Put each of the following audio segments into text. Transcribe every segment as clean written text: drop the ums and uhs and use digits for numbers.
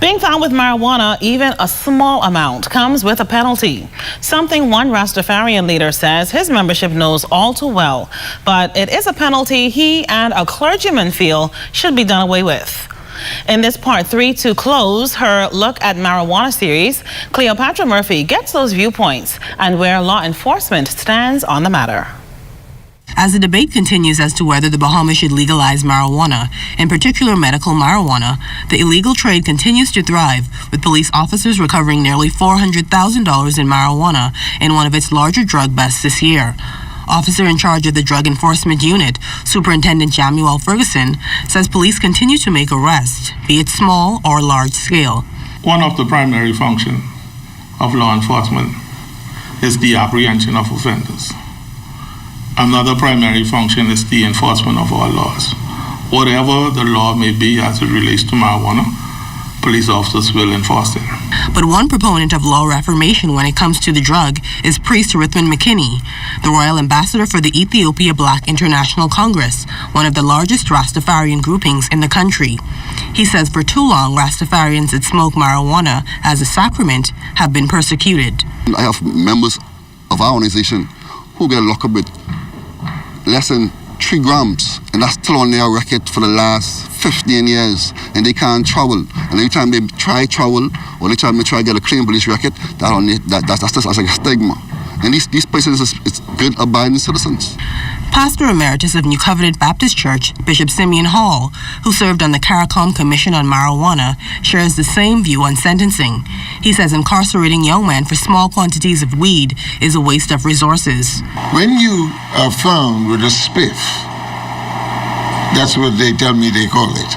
Being found with marijuana, even a small amount, comes with a penalty. Something one Rastafarian leader says his membership knows all too well. But it is a penalty he and a clergyman feel should be done away with. In this part 3 to close her Look at Marijuana series, Cleopatra Murphy gets those viewpoints and where law enforcement stands on the matter. As the debate continues as to whether the Bahamas should legalize marijuana, in particular medical marijuana, the illegal trade continues to thrive, with police officers recovering nearly $400,000 in marijuana in one of its larger drug busts this year. Officer in charge of the Drug Enforcement Unit, Superintendent Jamuel Ferguson, says police continue to make arrests, be it small or large scale. One of the primary functions of law enforcement is the apprehension of offenders. Another primary function is the enforcement of our laws. Whatever the law may be as it relates to marijuana, police officers will enforce it. But one proponent of law reformation when it comes to the drug is Priest Ruthven McKinney, the Royal Ambassador for the Ethiopia Black International Congress, one of the largest Rastafarian groupings in the country. He says for too long, Rastafarians that smoke marijuana as a sacrament have been persecuted. I have members of our organization who get locked up with less than 3 grams, and that's still on their record for the last 15 years, and they can't travel. And every time they try travel, or they try to get a clean police record, that's just like a stigma. And these persons is good, abiding citizens. Pastor Emeritus of New Covenant Baptist Church, Bishop Simeon Hall, who served on the CARICOM Commission on Marijuana, shares the same view on sentencing. He says incarcerating young men for small quantities of weed is a waste of resources. When you are found with a spiff, that's what they tell me they call it,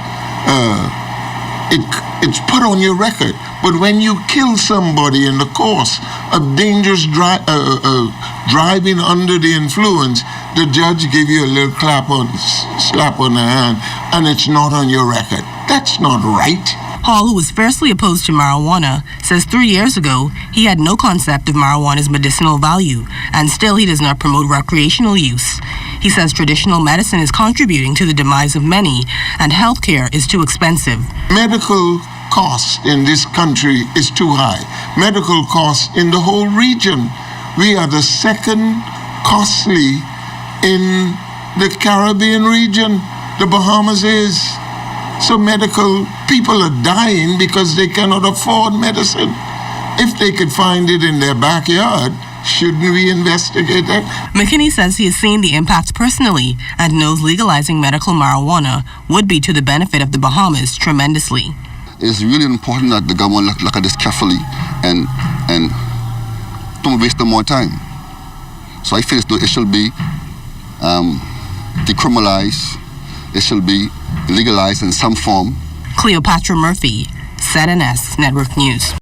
it's put on your record. But when you kill somebody in the course of dangerous driving under the influence, the judge give you a little slap on the hand, and it's not on your record. That's not right. Hall, who was fiercely opposed to marijuana, says 3 years ago he had no concept of marijuana's medicinal value, and still he does not promote recreational use. He says traditional medicine is contributing to the demise of many, and healthcare is too expensive. Medical cost in this country is too high. Medical costs in the whole region. We are the second costly in the Caribbean region. The Bahamas is. So medical people are dying because they cannot afford medicine. If they could find it in their backyard, shouldn't we investigate that? McKinney says he has seen the impacts personally and knows legalizing medical marijuana would be to the benefit of the Bahamas tremendously. It's really important that the government look at this carefully and don't waste more time. So I feel as though it should be decriminalized, it should be legalized in some form. Cleopatra Murphy, ZNS Network News.